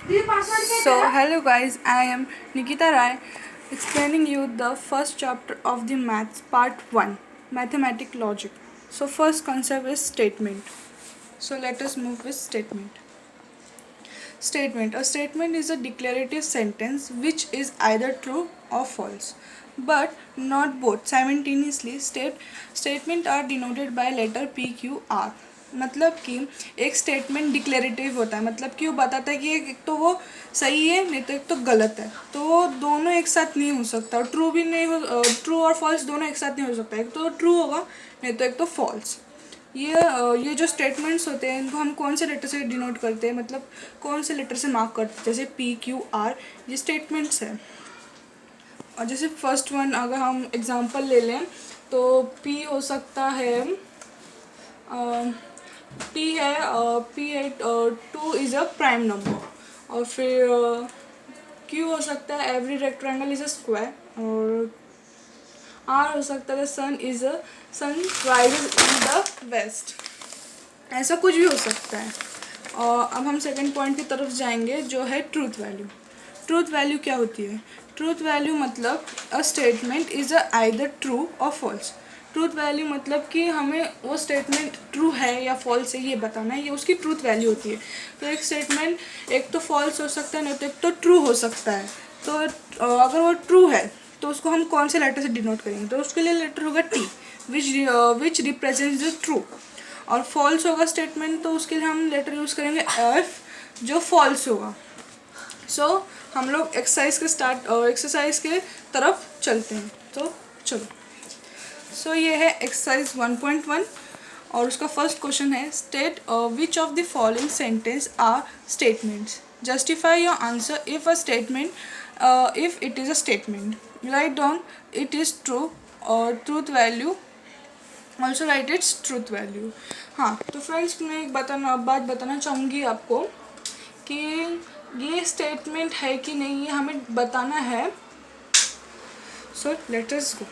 So, hello guys, I am Nikita Rai explaining you the first chapter of the maths part 1 mathematic logic. So, first concept is statement. So, let us move with statement. Statement. A statement is a declarative sentence which is either true or false, but not both simultaneously. Statement are denoted by letter P Q R. मतलब कि एक statement declarative होता है, मतलब कि वो बताता है कि एक तो वो सही है नहीं तो एक तो गलत है, तो वो दोनों एक साथ नहीं हो सकता, ट्रू भी नहीं हो, ट्रू और फॉल्स दोनों एक साथ नहीं हो सकता, एक तो ट्रू होगा नहीं तो एक तो फॉल्स। ये जो स्टेटमेंट्स होते हैं इनको हम कौन से लेटर से डिनोट करते हैं, मतलब कौन से लेटर से मार्क करते हैं, जैसे पी क्यू आर ये स्टेटमेंट्स है। और जैसे फर्स्ट वन अगर हम एग्जांपल ले लें तो पी हो सकता है, पी है 2 इज़ अ प्राइम नंबर। और फिर क्यू हो सकता है every rectangle is a square. और आर हो सकता है sun rises in the west. ऐसा कुछ भी हो सकता है। और अब हम सेकंड पॉइंट की तरफ जाएंगे जो है ट्रूथ वैल्यू। ट्रूथ वैल्यू क्या होती है? ट्रूथ वैल्यू मतलब a statement is a either true और फॉल्स। ट्रूथ वैल्यू मतलब कि हमें वो स्टेटमेंट ट्रू है या फॉल्स है ये बताना है, ये उसकी ट्रूथ वैल्यू होती है। तो एक स्टेटमेंट एक तो फॉल्स हो सकता है नहीं तो एक तो ट्रू हो सकता है। तो अगर वो ट्रू है तो उसको हम कौन से लेटर से डिनोट करेंगे? तो उसके लिए लेटर होगा T which represents the true. और फॉल्स होगा स्टेटमेंट तो उसके लिए हम लेटर यूज़ करेंगे एफ जो फॉल्स होगा। सो हम लोग एक्सरसाइज के तरफ चलते हैं, तो चलो। सो ये है एक्सरसाइज 1.1 और उसका फर्स्ट क्वेश्चन है state which of the following sentence are statements, justify your answer if a statement if it is a statement, write down it is true और truth value, also write its truth value. हाँ, तो friends मैं एक बात बताना चाहूँगी आपको कि ये स्टेटमेंट है कि नहीं ये हमें बताना है। So let us go.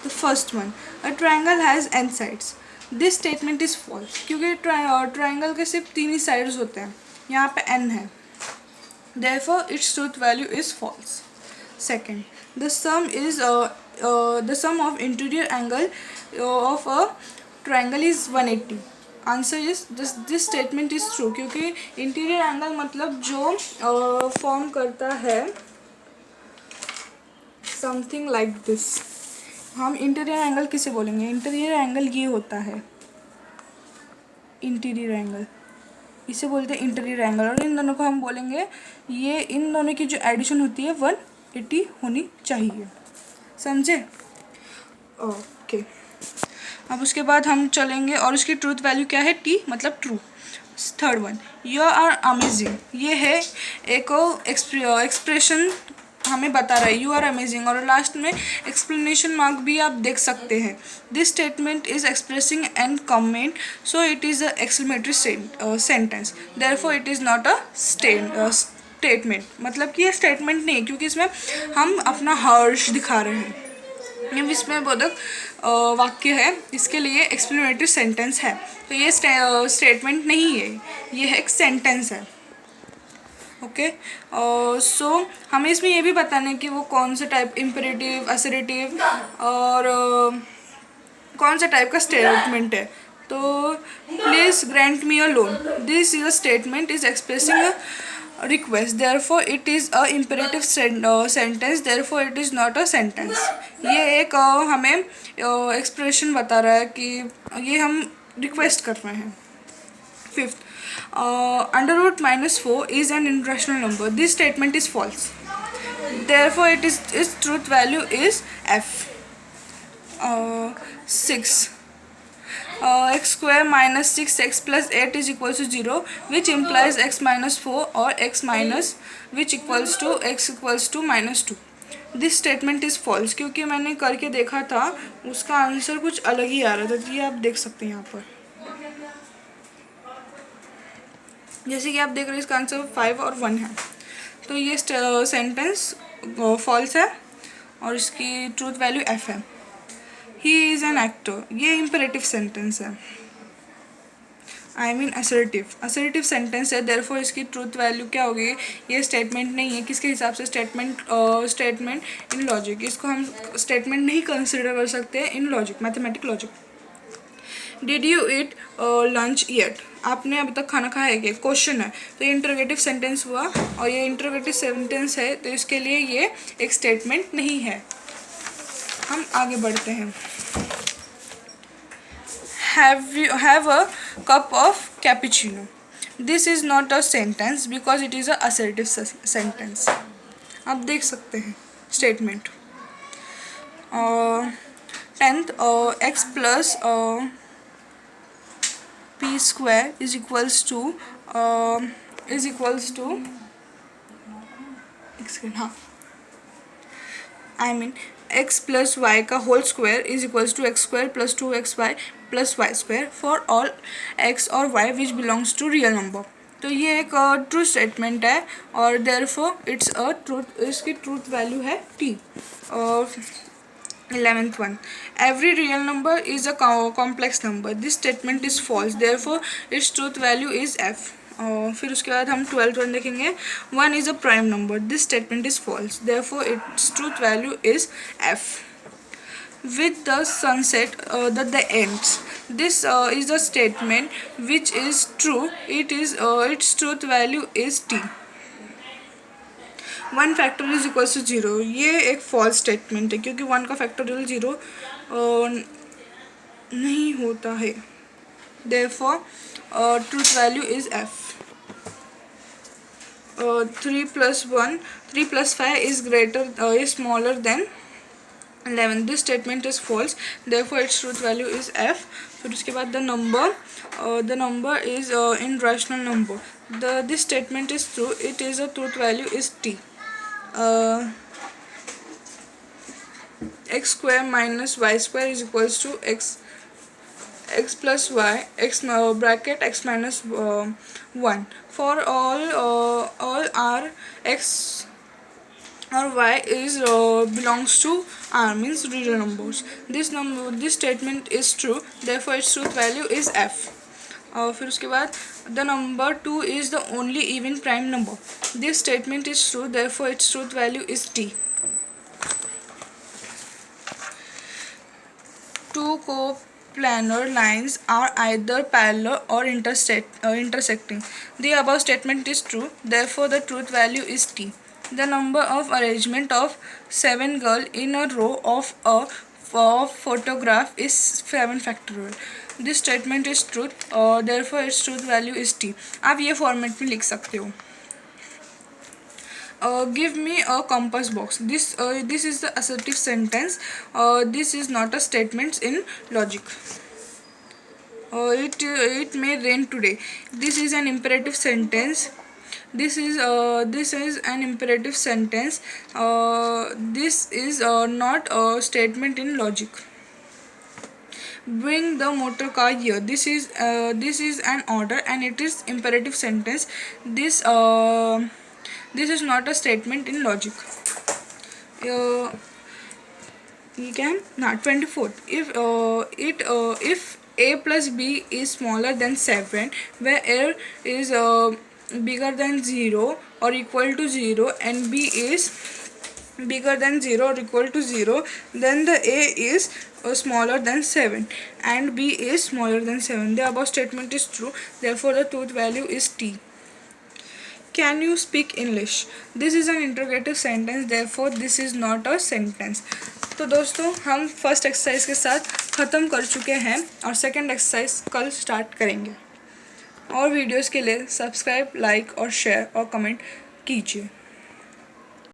The first one, a triangle has N sides. This statement is false क्योंकि ट्रायंगल के सिर्फ 3 ही साइड्स होते हैं, यहाँ पे एन है, therefore its truth value is false. Second, the sum of interior angle of a triangle is 180. Answer is this statement is true क्योंकि interior angle मतलब जो फॉर्म करता है समथिंग लाइक दिस। हम इंटीरियर एंगल किसे बोलेंगे? Interior angle ये होता है इंटीरियर एंगल, इसे बोलते हैं इंटीरियर एंगल। और इन दोनों को हम बोलेंगे, ये इन दोनों की जो एडिशन होती है 180 होनी चाहिए, समझे? ओके। अब उसके बाद हम चलेंगे और उसकी ट्रूथ वैल्यू क्या है? टी मतलब true. Third one, you are amazing, ये है एक एक्सप्रेशन हमें बता रहा है यू आर अमेजिंग, और लास्ट में एक्सप्लेनेशन मार्क भी आप देख सकते हैं। This statement is expressing and comment, so it is a exclamatory sentence, therefore it is not a statement. मतलब कि ये स्टेटमेंट नहीं है क्योंकि इसमें हम अपना हर्ष दिखा रहे हैं। ये विस्मयबोधक वाक्य है, इसके लिए एक्सप्लेनेटरी सेंटेंस है, तो ये स्टेटमेंट नहीं है, ये है एक सेंटेंस है। ओके। सो हमें इसमें ये भी बताना है कि वो कौन से टाइप, इम्पेरेटिव, असरेटिव और कौन सा टाइप का स्टेटमेंट है। तो please grant me a loan, this is a statement is expressing a request, therefore it is a imperative sentence, therefore it is not a sentence. ये एक हमें एक्सप्रेशन बता रहा है कि ये हम रिक्वेस्ट कर रहे हैं। Fifth, under root -4 is an irrational number. This statement is false. Therefore, its truth value is f. 6. X square minus 6x plus 8 is equals to 0, which implies x minus 4 or x minus which equals to x equals to -2. This statement is false क्योंकि मैंने करके देखा था, उसका answer कुछ अलग ही आ रहा था, ये आप देख सकते हैं यहाँ पर। जैसे कि आप देख रहे हैं इसका आंसर 5 और 1 है, तो ये सेंटेंस फॉल्स है और इसकी ट्रूथ वैल्यू एफ है। ही इज़ एन एक्टर, ये इम्पेरेटिव सेंटेंस है। आई मीन असर्टिव सेंटेंस है, देयरफॉर इसकी ट्रूथ वैल्यू क्या होगी, ये स्टेटमेंट नहीं है। किसके हिसाब से, स्टेटमेंट इन लॉजिक, इसको हम स्टेटमेंट नहीं कंसिडर कर सकते इन logic, mathematic logic. Did you eat lunch yet, आपने अभी तक खाना खाया है क्या, क्वेश्चन है, तो ये इंटरोगेटिव सेंटेंस हुआ, और ये इंटरोगेटिव सेंटेंस है तो इसके लिए ये एक स्टेटमेंट नहीं है। हम आगे बढ़ते हैं। Have a cup of cappuccino, this is not a sentence because it is a assertive sentence. आप देख सकते हैं statement. 10th x plus p square is equals to हाँ, I mean x plus y का whole square is equals to x square plus 2xy plus y square for all x और y which belongs to real number. तो ये एक true statement है, और therefore it's a truth, इसकी truth value है t। और 11th one, every real number is a complex number, this statement is false, therefore its truth value is f। फिर उसके बाद हम 12th one देखेंगे, 1 is a prime number, this statement is false, therefore its truth value is f। with the sunset the ends, this is a statement which is true, its truth value is t। 1 factorial is equals to 0, ये एक false statement है क्योंकि 1 का factorial 0 नहीं होता है, therefore truth value is f। 3 plus 5 is smaller than 11, this statement is false, therefore its truth value is f। फिर उसके बाद the number is in rational number, this statement is true, it is a truth value is t। x square minus y square is equals to x plus y, bracket x minus 1 for all r x or y is belongs to r, means real numbers, this statement is true, therefore its truth value is f। फिर उसके बाद the number 2 is the only even prime number, this statement is true, therefore its truth value is t। Two coplanar lines are either parallel or intersecting, the above statement is true, therefore the truth value is t। the number of arrangement of 7 girls in a row of a photograph is 7 factorial, this statement is true, therefore its truth value is t। आप ये format में लिख सकते हो। Give me a compass box, this is the assertive sentence, this is not a statement in logic। It may rain today, this is an imperative sentence, this is an imperative sentence, this is not a statement in logic। Bring the motor car here, this is an order and it is imperative sentence, this is not a statement in logic। You can 24th, if a plus b is smaller than 7, where a is bigger than 0 or equal to 0 and b is bigger than 0 or equal to 0, then the a is smaller than 7 and b is smaller than 7, the above statement is true, therefore the truth value is t। Can you speak English, this is an interrogative sentence, therefore this is not a sentence। तो दोस्तों हम first exercise के साथ ख़त्म कर चुके हैं और सेकंड एक्सरसाइज कल स्टार्ट करेंगे। और वीडियोस के लिए सब्सक्राइब, लाइक और शेयर और कमेंट कीजिए।